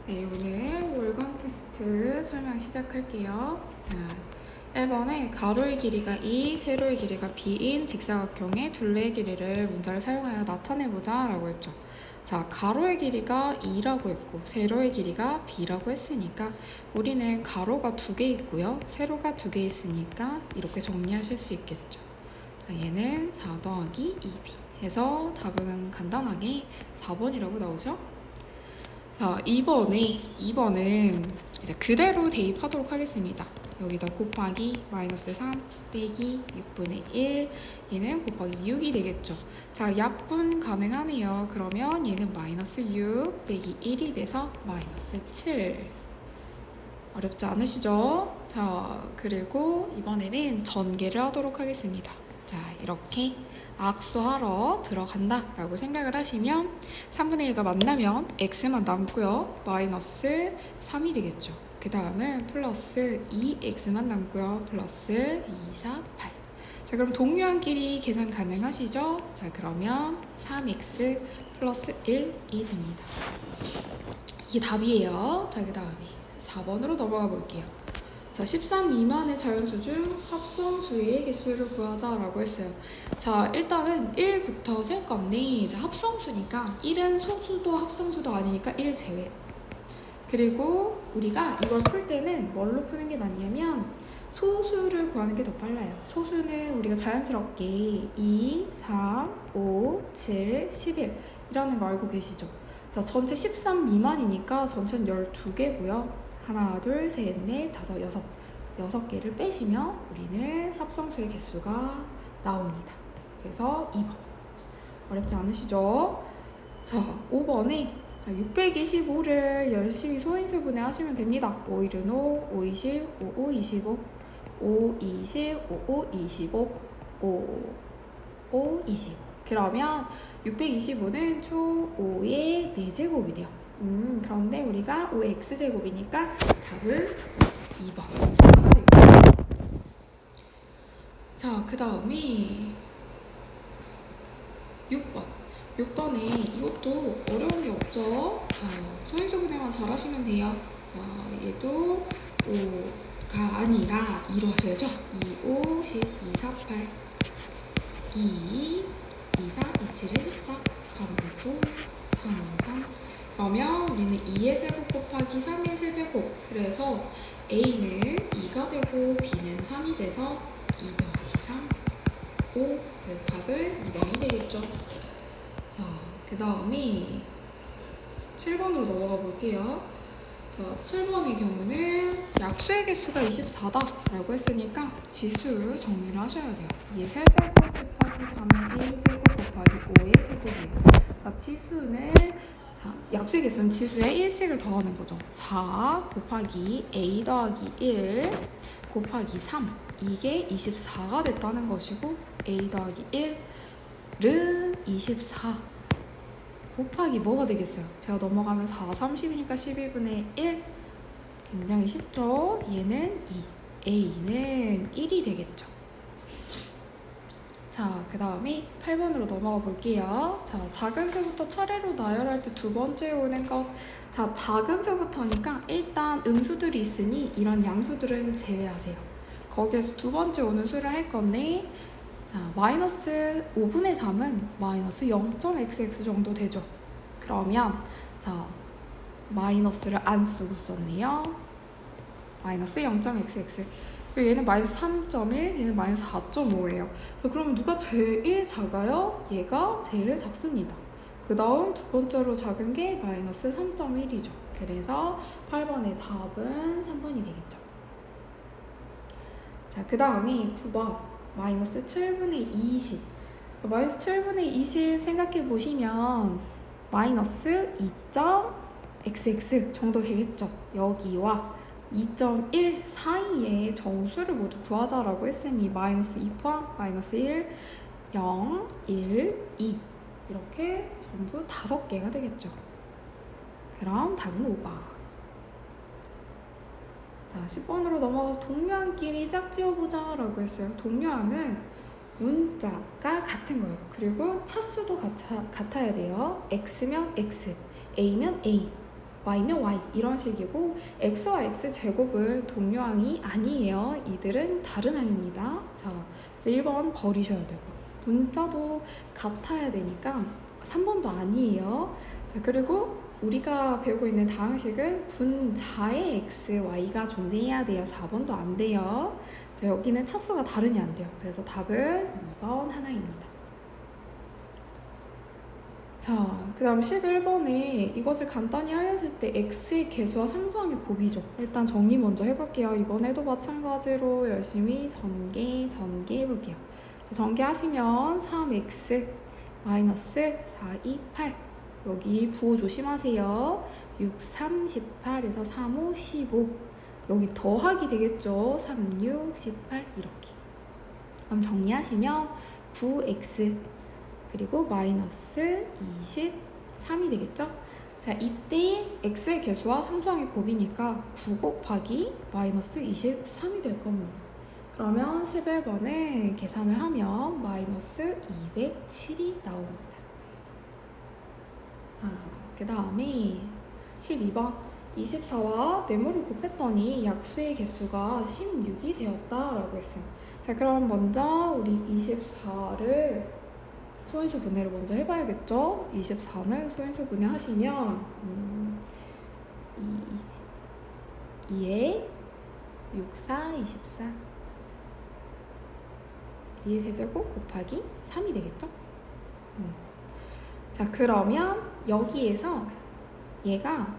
네, 오늘 월간 테스트 설명 시작할게요. 1번에 가로의 길이가 2, 세로의 길이가 b인 직사각형의 둘레의 길이를 문자를 사용하여 나타내보자 라고 했죠. 자, 가로의 길이가 2라고 했고 세로의 길이가 b라고 했으니까 우리는 가로가 2개 있고요. 세로가 2개 있으니까 이렇게 정리하실 수 있겠죠. 자, 얘는 4 더하기 2b 해서 답은 간단하게 4번이라고 나오죠. 자, 2번은 이제 그대로 대입하도록 하겠습니다. 여기다 곱하기 마이너스 3 빼기 6분의 1 얘는 곱하기 6이 되겠죠. 자, 약분 가능하네요. 그러면 얘는 마이너스 6 빼기 1이 돼서 마이너스 7. 어렵지 않으시죠? 자, 그리고 이번에는 전개를 하도록 하겠습니다. 자, 이렇게 악수하러 들어간다 라고 생각을 하시면 3분의 1과 만나면 x만 남고요. 마이너스 3이 되겠죠. 그 다음은 플러스 2x만 남고요. 플러스 2, 4, 8. 자, 그럼 동류한끼리 계산 가능하시죠? 자, 그러면 3x 플러스 1이 됩니다. 이게 답이에요. 자, 그 다음에 4번으로 넘어가 볼게요. 자, 13 미만의 자연수 중 합성수의 개수를 구하자라고 했어요. 자, 일단은 1부터 셀 건데 이제 합성수니까 1은 소수도 합성수도 아니니까 1 제외. 그리고 우리가 이걸 풀 때는 뭘로 푸는 게 낫냐면 소수를 구하는 게 더 빨라요. 소수는 우리가 자연스럽게 2, 3, 5, 7, 11 이라는 거 알고 계시죠? 자, 전체 13 미만이니까 전체는 12개고요. 하나, 둘, 셋, 넷, 다섯, 여섯 개를 빼시면 우리는 합성수의 개수가 나옵니다. 그래서 2번. 어렵지 않으시죠? 자, 5번에 625를 열심히 소인수분해 하시면 됩니다. 5, 1은 5, 5, 20, 5, 5, 25, 5, 20, 5, 5, 25, 5, 5, 20. 그러면 625는 총 5의 4제곱이 돼요. 그런데 우리가 5의 x제곱이니까 답은 2번 생각가 되겠죠. 자, 그 다음이 6번에 이것도 어려운 게 없죠. 자, 소인수분해만 잘 하시면 돼요. 자, 얘도 5가 아니라 2로 하셔야죠. 2, 5, 10, 2, 4, 8 2, 2, 4, 2, 7, 14 3, 9, 3, 3 그러면 우리는 2의 제곱 곱하기 3의 세제곱 그래서 A는 2가 되고 B는 3이 돼서 2 더하기 3, 5 그래서 답은 2번이 되겠죠. 자, 그 다음이 7번으로 넘어가 볼게요. 자, 7번의 경우는 약수의 개수가 24다 라고 했으니까 지수 정리를 하셔야 돼요. 2의 세제곱 곱하기 3의 A제곱 곱하기 5의 제곱이에요. 자, 지수는 약수의 개수는 지수에 1씩을 더하는 거죠. 4 곱하기 A 더하기 1 곱하기 3 이게 24가 됐다는 것이고 A 더하기 1은 24 곱하기 뭐가 되겠어요? 제가 넘어가면 4, 30이니까 11분의 1 굉장히 쉽죠? 얘는 2 A는 1이 되겠죠. 자, 그 다음에 8번으로 넘어가 볼게요. 자, 작은 수부터 차례로 나열할 때 두 번째 오는 것. 자, 작은 수부터니까 일단 음수들이 있으니 이런 양수들은 제외하세요. 거기에서 두 번째 오는 수를 할 건데 자, 마이너스 5분의 3은 마이너스 0.xx 정도 되죠. 그러면 자, 마이너스를 안 쓰고 썼네요. 마이너스 0.xx 그리고 얘는 마이너스 3.1, 얘는 마이너스 4.5예요. 자, 그러면 누가 제일 작아요? 얘가 제일 작습니다. 그 다음 두 번째로 작은 게 마이너스 3.1이죠. 그래서 8번의 답은 3번이 되겠죠. 자, 그 다음이 9번 마이너스 7분의 20. 마이너스 7분의 20 생각해 보시면 마이너스 2.xx 정도 되겠죠. 여기와 2.1 사이에 정수를 모두 구하자라고 했으니 마이너스 2 포함 마이너스 1, 0, 1, 2 이렇게 전부 5개가 되겠죠. 그럼 답은 5번. 자, 10번으로 넘어가서 동류항끼리 짝지어보자 라고 했어요. 동류항은 문자가 같은 거예요. 그리고 차수도 같아야 돼요. x면 x, a면 a y면 y 이런 식이고 x와 x제곱은 동료항이 아니에요. 이들은 다른 항입니다. 자, 그래서 1번 버리셔야 되고 문자도 같아야 되니까 3번도 아니에요. 자, 그리고 우리가 배우고 있는 다항식은 분자의 x, y가 존재해야 돼요. 4번도 안 돼요. 자, 여기는 차수가 다르니 안 돼요. 그래서 답은 2번 하나입니다. 자, 그 다음 11번에 이것을 간단히 하였을 때 x의 개수와 상수항의 곱이죠. 일단 정리 먼저 해볼게요. 이번에도 마찬가지로 열심히 전개 해볼게요. 자, 전개하시면 3x 마이너스 4, 2, 8 여기 부호 조심하세요. 6, 3, 18에서 3, 5, 15 여기 더하기 되겠죠. 3, 6, 18 이렇게. 그럼 정리하시면 9x 그리고 마이너스 23이 되겠죠? 자, 이때 x의 개수와 상수항의 곱이니까 9 곱하기 마이너스 23이 될 겁니다. 그러면 11번에 계산을 하면 마이너스 207이 나옵니다. 그 다음에 12번 24와 네모를 곱했더니 약수의 개수가 16이 되었다라고 했어요. 자, 그럼 먼저 우리 24를 소인수 분해를 먼저 해봐야겠죠? 24는 소인수 분해하시면 2에 6, 4, 24 2의 세제곱 곱하기 3이 되겠죠? 자, 그러면 여기에서 얘가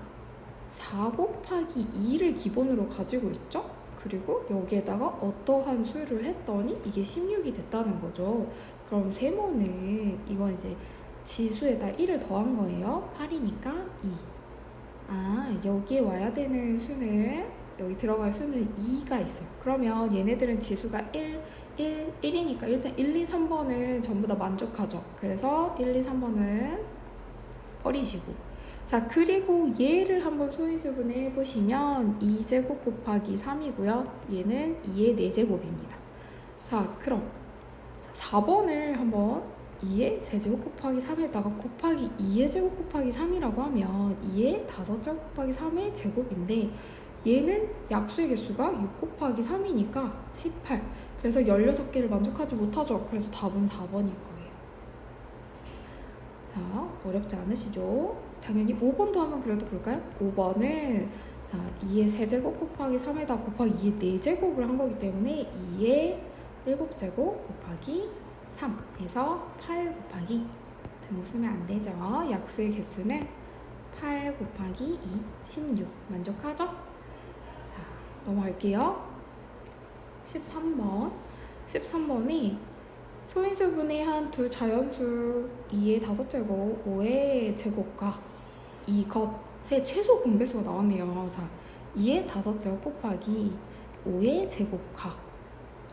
4 곱하기 2를 기본으로 가지고 있죠? 그리고 여기에다가 어떠한 수를 했더니 이게 16이 됐다는 거죠. 그럼 세모는 이건 이제 지수에다 1을 더한 거예요. 8이니까 2. 여기에 와야 되는 수는 여기 들어갈 수는 2가 있어요. 그러면 얘네들은 지수가 1이니까 일단 1, 2, 3번은 전부 다 만족하죠. 그래서 1, 2, 3번은 버리시고 자, 그리고 얘를 한번 소인수분해 해보시면 2제곱 곱하기 3이고요. 얘는 2의 4제곱입니다. 자, 그럼 4번을 한번 2의 세제곱 곱하기 3에다가 곱하기 2의 제곱 곱하기 3이라고 하면 2의 5제곱 곱하기 3의 제곱인데 얘는 약수의 개수가 6 곱하기 3이니까 18. 그래서 16개를 만족하지 못하죠. 그래서 답은 4번일 거예요. 자, 어렵지 않으시죠? 당연히 5번도 한번 그래도 볼까요? 5번은 자, 2의 세제곱 곱하기 3에다 곱하기 2의 4제곱을 한 거기 때문에 2의 7제곱 곱하기 3 해서 8 곱하기 등호 쓰면 안 되죠. 약수의 개수는 8 곱하기 2, 16 만족하죠? 자, 넘어갈게요. 13번이 소인수 분해한 두 자연수 2의 5제곱, 5의 제곱과 이것의 최소 공배수가 나왔네요. 자, 2의 5제곱 곱하기 5의 제곱과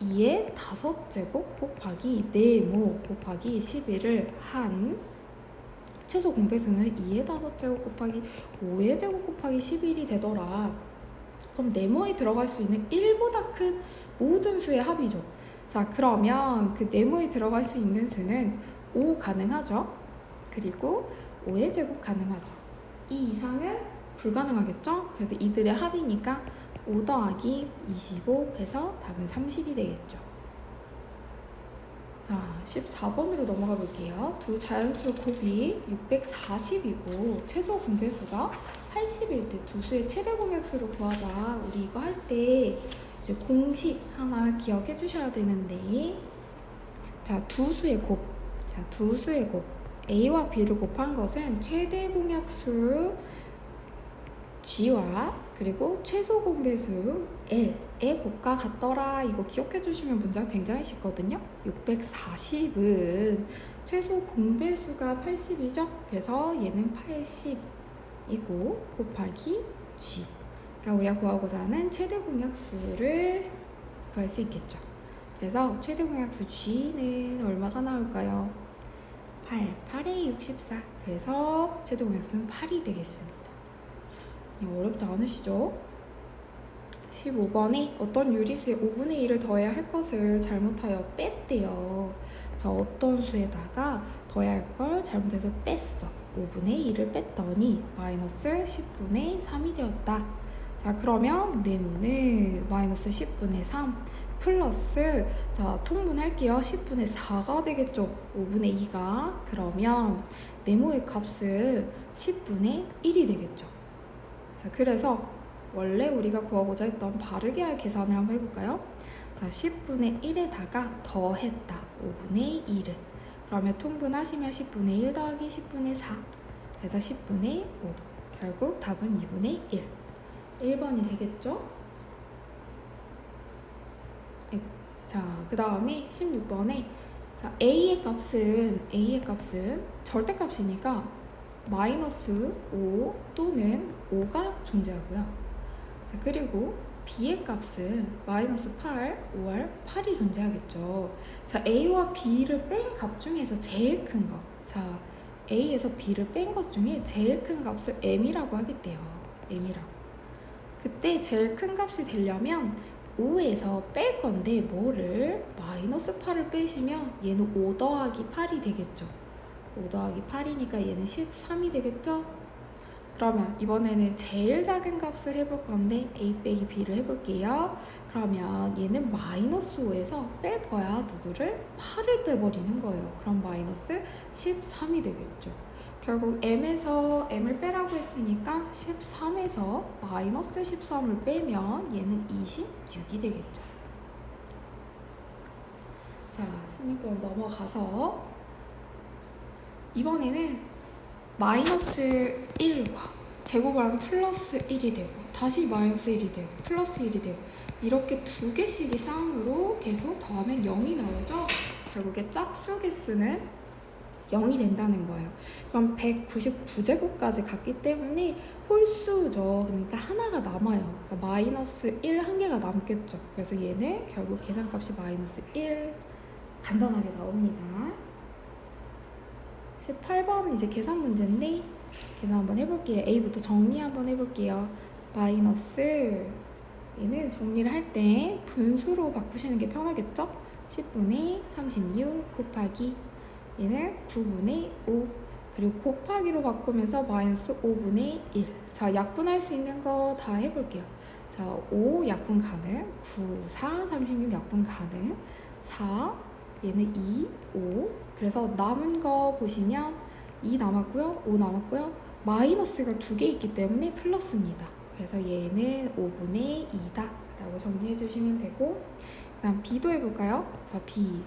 2의 5제곱 곱하기 네모 곱하기 11을 한 최소 공배수는 2의 5제곱 곱하기 5의 제곱 곱하기 11이 되더라. 그럼 네모에 들어갈 수 있는 1보다 큰 모든 수의 합이죠. 자, 그러면 그 네모에 들어갈 수 있는 수는 5 가능하죠. 그리고 5의 제곱 가능하죠. 이 이상은 불가능하겠죠. 그래서 이들의 합이니까 5 더하기 25 해서 답은 30이 되겠죠. 자, 14번으로 넘어가 볼게요. 두 자연수 곱이 640이고 최소 공배수가 80일 때 두 수의 최대 공약수를 구하자. 우리 이거 할 때 이제 공식 하나 기억해 주셔야 되는데, 자, 두 수의 곱 A와 B를 곱한 것은 최대 공약수 G와 그리고 최소 공배수 L의 곱과 같더라. 이거 기억해 주시면 문제가 굉장히 쉽거든요. 640은 최소 공배수가 80이죠. 그래서 얘는 80이고 곱하기 G. 그러니까 우리가 구하고자 하는 최대 공약수를 구할 수 있겠죠. 그래서 최대 공약수 G는 얼마가 나올까요? 8에 64. 그래서 최대 공약수는 8이 되겠습니다. 어렵지 않으시죠? 15번에 어떤 유리수에 5분의 1을 더해야 할 것을 잘못하여 뺐대요. 자, 어떤 수에다가 더해야 할 걸 잘못해서 뺐어. 5분의 2를 뺐더니 마이너스 10분의 3이 되었다. 자, 그러면 네모는 마이너스 10분의 3 플러스, 자, 통분할게요. 10분의 4가 되겠죠. 5분의 2가. 그러면 네모의 값은 10분의 1이 되겠죠. 자, 그래서 원래 우리가 구하고자 했던 바르게 할 계산을 한번 해볼까요? 자, 10분의 1에다가 더했다. 5분의 2를. 그러면 통분하시면 10분의 1 더하기 10분의 4. 그래서 10분의 5. 결국 답은 2분의 1. 1번이 되겠죠? 자, 그 다음에 16번에 자, A의 값은 절대값이니까 마이너스 5 또는 5가 존재하고요. 자, 그리고 B의 값은 마이너스 8, 5할 8이 존재하겠죠. 자, A와 B를 뺀 값 중에서 제일 큰 것. 자, A에서 B를 뺀 것 중에 제일 큰 값을 M이라고 하겠대요. M이라고. 그때 제일 큰 값이 되려면 5에서 뺄 건데 뭐를? 마이너스 8을 빼시면 얘는 5 더하기 8이 되겠죠. 5 더하기 8이니까 얘는 13이 되겠죠? 그러면 이번에는 제일 작은 값을 해볼 건데 A 빼기 B를 해볼게요. 그러면 얘는 마이너스 5에서 뺄 거야. 누구를? 8을 빼버리는 거예요. 그럼 마이너스 13이 되겠죠. 결국 M에서 M을 빼라고 했으니까 13에서 마이너스 13을 빼면 얘는 26이 되겠죠. 자, 16번 넘어가서 이번에는 마이너스 1과 제곱을 하면 플러스 1이 되고 다시 마이너스 1이 되고 플러스 1이 되고 이렇게 두 개씩이 쌍으로 계속 더하면 0이 나오죠. 결국에 짝수 개수는 0이 된다는 거예요. 그럼 199제곱까지 갔기 때문에 홀수죠. 그러니까 하나가 남아요. 그러니까 마이너스 1 한 개가 남겠죠. 그래서 얘는 결국 계산값이 마이너스 1 간단하게 나옵니다. 18번 이제 계산 문제인데 계산 한번 해볼게요. A부터 정리 한번 해볼게요. 마이너스 얘는 정리를 할 때 분수로 바꾸시는 게 편하겠죠? 10분의 36 곱하기 얘는 9분의 5 그리고 곱하기로 바꾸면서 마이너스 5분의 1. 자, 약분할 수 있는 거 다 해볼게요. 자, 5 약분 가능, 9, 4, 36 약분 가능, 4 얘는 2, 5 그래서 남은 거 보시면 2 남았고요, 5 남았고요. 마이너스가 2개 있기 때문에 플러스입니다. 그래서 얘는 5분의 2다 라고 정리해 주시면 되고 그 다음 B도 해볼까요? 자, B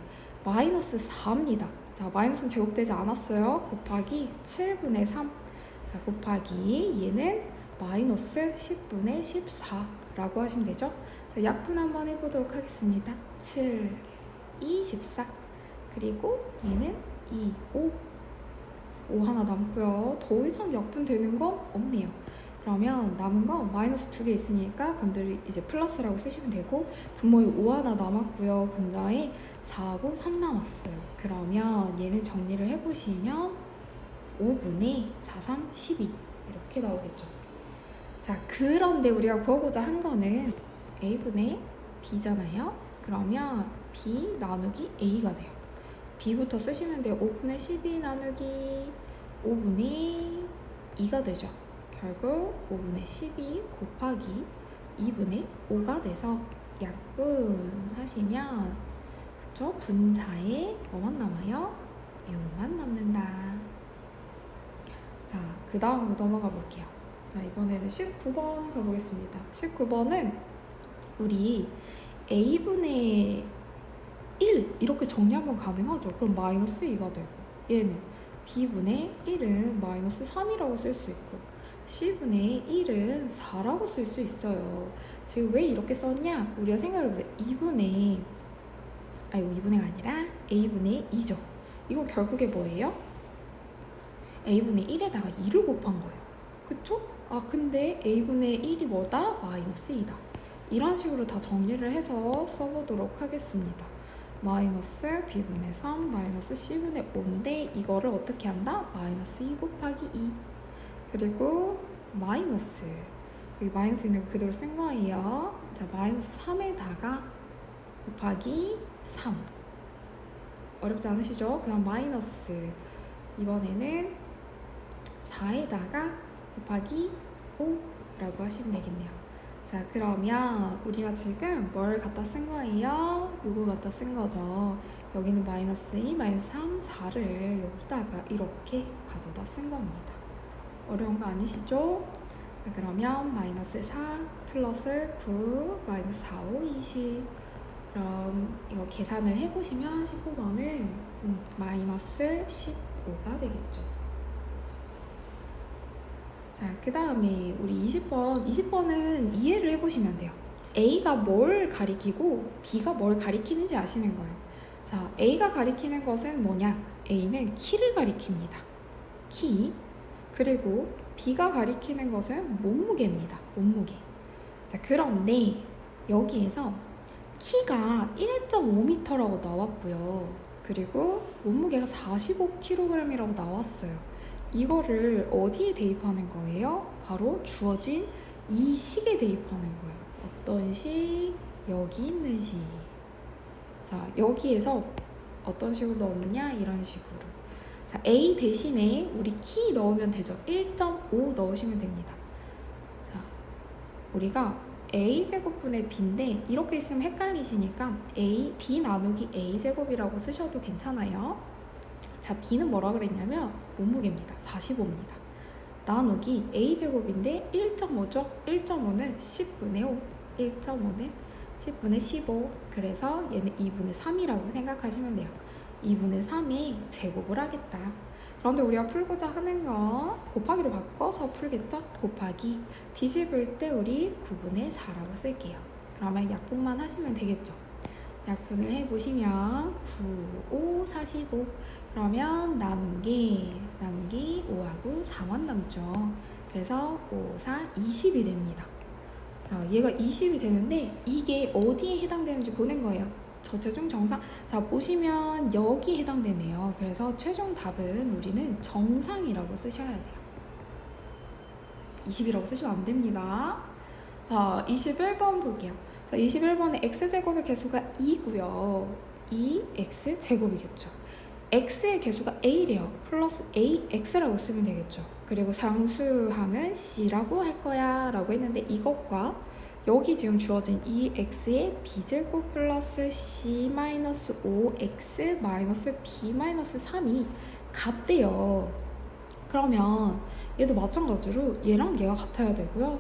마이너스 4입니다. 자, 마이너스는 제곱되지 않았어요. 곱하기 7분의 3. 자, 곱하기 얘는 마이너스 10분의 14라고 하시면 되죠. 자, 약분 한번 해보도록 하겠습니다. 7, 2, 14. 그리고 얘는 2, 5. 5 하나 남고요. 더 이상 약분되는 건 없네요. 그러면 남은 건 마이너스 2개 있으니까 건들이 이제 플러스라고 쓰시면 되고 분모에 5 하나 남았고요. 분자에 4하고 3 남았어요. 그러면 얘는 정리를 해보시면 5분의 4, 3, 12 이렇게 나오겠죠. 자, 그런데 우리가 구하고자 한 거는 A분의 B잖아요. 그러면 B 나누기 A가 돼요. B부터 쓰시면 돼요. 5분의 12 나누기 5분의 2가 되죠. 결국 5분의 12 곱하기 2분의 5가 돼서 약분하시면 그쵸? 분자에 뭐만 남아요? 6만 남는다. 자, 그 다음으로 넘어가 볼게요. 자, 이번에는 19번 가보겠습니다. 19번은 우리 A분의 1 이렇게 정리하면 가능하죠. 그럼 마이너스 2가 되고 얘는 B분의 1은 마이너스 3이라고 쓸 수 있고 C분의 1은 4라고 쓸 수 있어요. 지금 왜 이렇게 썼냐? 우리가 생각해보세요. 2분의가 아니라 A분의 2죠. 이거 결국에 뭐예요? A분의 1에다가 2를 곱한 거예요. 그쵸? 아, 근데 A분의 1이 뭐다? 마이너스 2다. 이런 식으로 다 정리를 해서 써보도록 하겠습니다. 마이너스 B분의 3 마이너스 C분의 5인데 이거를 어떻게 한다? 마이너스 2 곱하기 2 그리고 마이너스 여기 마이너스 있는 거 그대로 쓴 거예요. 자, 마이너스 3에다가 곱하기 3 어렵지 않으시죠? 그 다음 마이너스 이번에는 4에다가 곱하기 5라고 하시면 되겠네요. 자, 그러면 우리가 지금 뭘 갖다 쓴 거예요? 요거 갖다 쓴 거죠. 여기는 마이너스 2, 마이너스 3, 4를 여기다가 이렇게 가져다 쓴 겁니다. 어려운 거 아니시죠? 자, 그러면 마이너스 4 플러스 9 마이너스 4, 5, 20. 그럼 이거 계산을 해보시면 15번은 마이너스 15가 되겠죠. 자, 그 다음에 우리 20번은 이해를 해보시면 돼요. A가 뭘 가리키고 B가 뭘 가리키는지 아시는 거예요. 자, A가 가리키는 것은 뭐냐? A는 키를 가리킵니다. 키. 그리고 B가 가리키는 것은 몸무게입니다. 몸무게. 자, 그런데 여기에서 키가 1.5m라고 나왔고요. 그리고 몸무게가 45kg이라고 나왔어요. 이거를 어디에 대입하는 거예요? 바로 주어진 이 식에 대입하는 거예요. 어떤 식? 여기 있는 식. 자, 여기에서 어떤 식으로 넣느냐? 이런 식으로. 자, A 대신에 우리 키 넣으면 되죠. 1.5 넣으시면 됩니다. 자, 우리가 A제곱분의 B인데 이렇게 있으면 헷갈리시니까 B 나누기 A제곱이라고 쓰셔도 괜찮아요. 자, B는 뭐라 그랬냐면 몸무게입니다. 45입니다. 나누기 A제곱인데 1.5죠? 1.5는 10분의 5. 1.5는 10분의 15. 그래서 얘는 2분의 3이라고 생각하시면 돼요. 2분의 3이 제곱을 하겠다. 그런데 우리가 풀고자 하는 거 곱하기로 바꿔서 풀겠죠? 곱하기. 뒤집을 때 우리 9분의 4라고 쓸게요. 그러면 약분만 하시면 되겠죠? 약분을 해보시면 9, 5, 45. 그러면 남은 게 5하고 4만 남죠. 그래서 5, 4, 20이 됩니다. 자, 얘가 20이 되는데 이게 어디에 해당되는지 보는 거예요. 저체중 정상. 자, 보시면 여기에 해당되네요. 그래서 최종 답은 우리는 정상이라고 쓰셔야 돼요. 20이라고 쓰시면 안 됩니다. 자, 21번 볼게요. 자, 21번에 x제곱의 개수가 2고요. 2x제곱이겠죠. x의 개수가 a래요. 플러스 ax라고 쓰면 되겠죠. 그리고 상수항은 c라고 할 거야 라고 했는데 이것과 여기 지금 주어진 2x의 b제곱 플러스 c 마이너스 5x 마이너스 b 마이너스 3이 같대요. 그러면 얘도 마찬가지로 얘랑 얘가 같아야 되고요.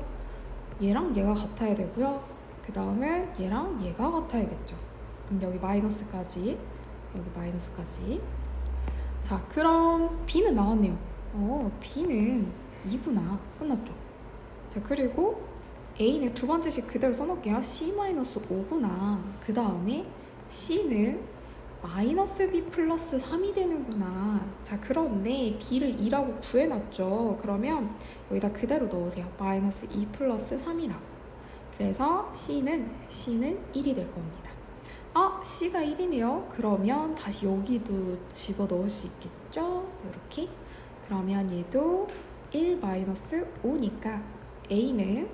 얘랑 얘가 같아야 되고요. 그 다음에 얘랑 얘가 같아야겠죠. 여기 마이너스까지, 여기 마이너스까지. 자, 그럼 b는 나왔네요. b는 2구나. 끝났죠. 자, 그리고 a는 두 번째씩 그대로 써놓을게요. c-5구나. 그 다음에 c는 마이너스 b 플러스 3이 되는구나. 자, 그런데 b를 2라고 구해놨죠. 그러면 여기다 그대로 넣으세요. 마이너스 2 플러스 3이라고. 그래서 c는 1이 될 겁니다. c가 1이네요. 그러면 다시 여기도 집어넣을 수 있겠죠? 이렇게. 그러면 얘도 1 마이너스 5니까 a는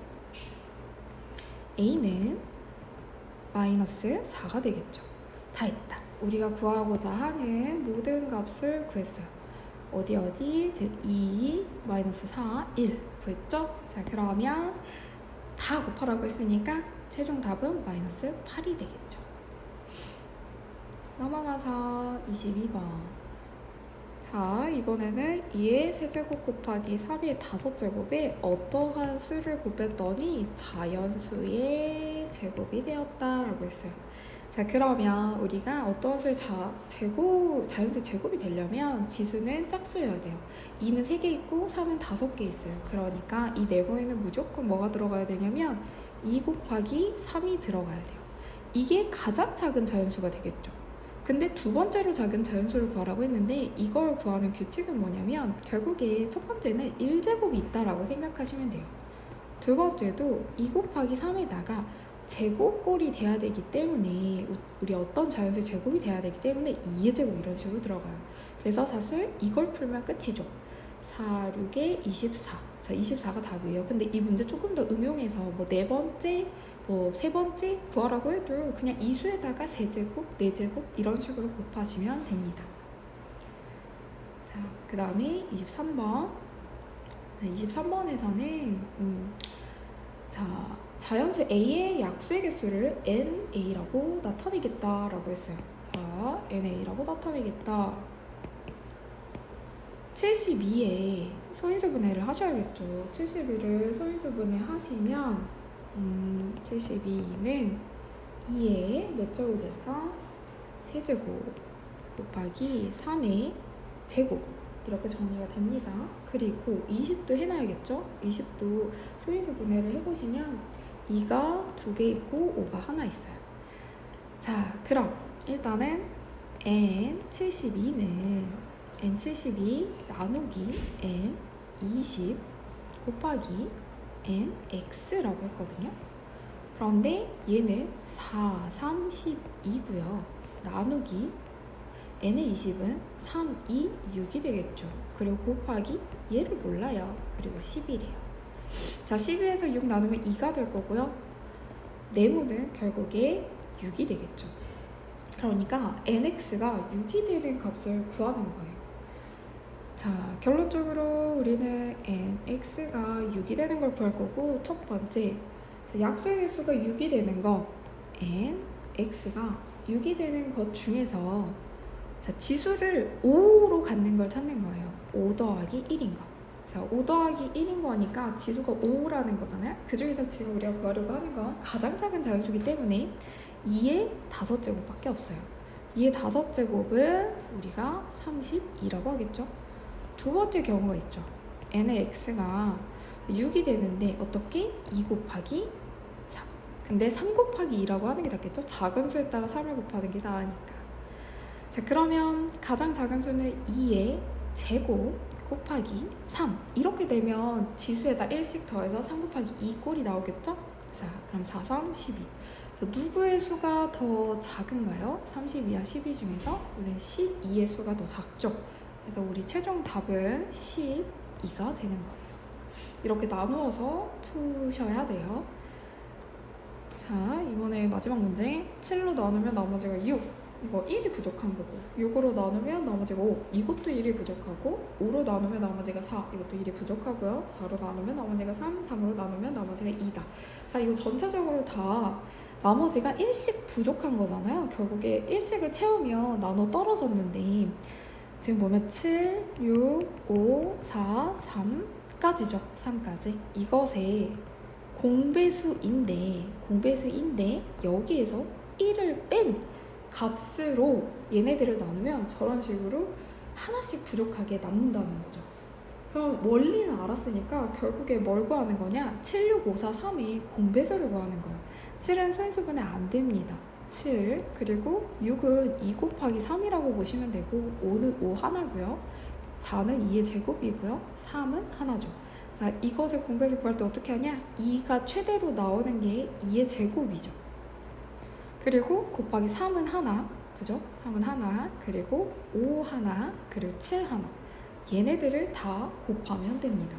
마이너스 4가 되겠죠. 다 했다. 우리가 구하고자 하는 모든 값을 구했어요. 어디? 즉 2, 마이너스 4, 1 구했죠? 자, 그러면 다 곱하라고 했으니까 최종 답은 마이너스 8이 되겠죠. 넘어가서 22번. 자, 이번에는 2의 세제곱 곱하기 3의 5제곱에 어떠한 수를 곱했더니 자연수의 제곱이 되었다라고 했어요. 자, 그러면 우리가 어떤 수의 자연수 제곱이 되려면 지수는 짝수여야 돼요. 2는 3개 있고 3은 5개 있어요. 그러니까 이 네모에는 무조건 뭐가 들어가야 되냐면 2 곱하기 3이 들어가야 돼요. 이게 가장 작은 자연수가 되겠죠. 근데 두 번째로 작은 자연수를 구하라고 했는데 이걸 구하는 규칙은 뭐냐면 결국에 첫 번째는 1제곱이 있다라고 생각하시면 돼요. 두 번째도 2 곱하기 3에다가 제곱꼴이 돼야 되기 때문에 우리 어떤 자연수의 제곱이 돼야 되기 때문에 2의 제곱 이런 식으로 들어가요. 그래서 사실 이걸 풀면 끝이죠. 4, 6에 24. 자, 24가 답이에요. 근데 이 문제 조금 더 응용해서 뭐 네 번째, 뭐 세 번째 구하라고 해도 그냥 이 수에다가 세제곱, 네제곱 이런 식으로 곱하시면 됩니다. 자, 그 다음에 23번. 23번에서는 자, 자연수 A의 약수의 개수를 NA라고 나타내겠다라고 했어요. 자, NA라고 나타내겠다. 72에 소인수분해를 하셔야겠죠. 72를 소인수분해 하시면 72는 2에 몇 제곱 될까? 세제곱 곱하기 3의 제곱 이렇게 정리가 됩니다. 그리고 20도 해놔야겠죠? 20도 소인수 분해를 해보시면 2가 2개 있고 5가 하나 있어요. 자, 그럼 일단은 N72는 N72 나누기 N20 곱하기 NX라고 했거든요. 그런데 얘는 4, 32고요. 나누기 n의 20은 3, 2, 6이 되겠죠. 그리고 곱하기 얘를 몰라요. 그리고 11이에요. 자, 12에서 6 나누면 2가 될 거고요. 네모는 결국에 6이 되겠죠. 그러니까 nx가 6이 되는 값을 구하는 거예요. 자, 결론적으로 우리는 nx가 6이 되는 걸 구할 거고, 첫 번째 약수의 개수가 6이 되는 거 nx가 6이 되는 것 중에서 자, 지수를 5로 갖는 걸 찾는 거예요. 5 더하기 1인 거. 자, 5 더하기 1인 거니까 지수가 5라는 거잖아요. 그 중에서 지금 우리가 구하려고 하는 건 가장 작은 자연수기 때문에 2의 5제곱밖에 없어요. 2의 5제곱은 우리가 32라고 하겠죠. 두 번째 경우가 있죠. n의 x가 6이 되는데 어떻게? 2 곱하기 3. 근데 3 곱하기 2라고 하는 게 낫겠죠. 작은 수에다가 3을 곱하는 게 나으니까. 자, 그러면 가장 작은 수는 2의 제곱 곱하기 3 이렇게 되면 지수에다 1씩 더해서 3 곱하기 2 꼴이 나오겠죠? 자, 그럼 4, 3, 12. 자, 누구의 수가 더 작은가요? 32와 12 중에서 우리는 12의 수가 더 작죠? 그래서 우리 최종 답은 12가 되는 거예요. 이렇게 나누어서 푸셔야 돼요. 자, 이번에 마지막 문제. 7로 나누면 나머지가 6. 이거 1이 부족한 거고, 6으로 나누면 나머지가 5. 이것도 1이 부족하고, 5로 나누면 나머지가 4. 이것도 1이 부족하고요. 4로 나누면 나머지가 3. 3으로 나누면 나머지가 2다. 자, 이거 전체적으로 다 나머지가 1씩 부족한 거잖아요. 결국에 1씩을 채우면 나눠 떨어졌는데 지금 보면 7, 6, 5, 4, 3까지죠. 3까지. 이것의 공배수인데 여기에서 1을 뺀 값으로 얘네들을 나누면 저런 식으로 하나씩 부족하게 남는다는 거죠. 그럼 원리는 알았으니까 결국에 뭘 구하는 거냐? 7, 6, 5, 4, 3의 공배수를 구하는 거예요. 7은 소인수분해 안 됩니다. 7, 그리고 6은 2 곱하기 3이라고 보시면 되고, 5는 5 하나고요. 4는 2의 제곱이고요. 3은 하나죠. 자, 이것의 공배수 구할 때 어떻게 하냐? 2가 최대로 나오는 게 2의 제곱이죠. 그리고 곱하기 3은 하나, 그죠? 3은 하나, 그리고 5 하나, 그리고 7 하나. 얘네들을 다 곱하면 됩니다.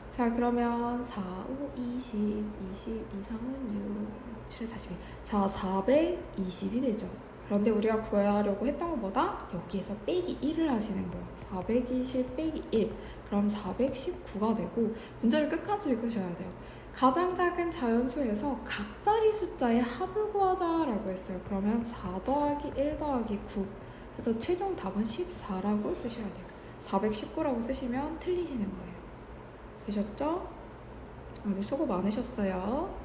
자, 그러면 4, 5, 20, 20, 2, 3은 6, 7, 42. 자, 420이 되죠. 그런데 우리가 구하려고 했던 것보다 여기에서 빼기 1을 하시는 거예요. 420 빼기 1. 그럼 419가 되고, 문제를 끝까지 읽으셔야 돼요. 가장 작은 자연수에서 각자리 숫자의 합을 구하자라고 했어요. 그러면 4 더하기 1 더하기 9 그래서 최종 답은 14라고 쓰셔야 돼요. 419라고 쓰시면 틀리시는 거예요. 되셨죠? 오늘 수고 많으셨어요.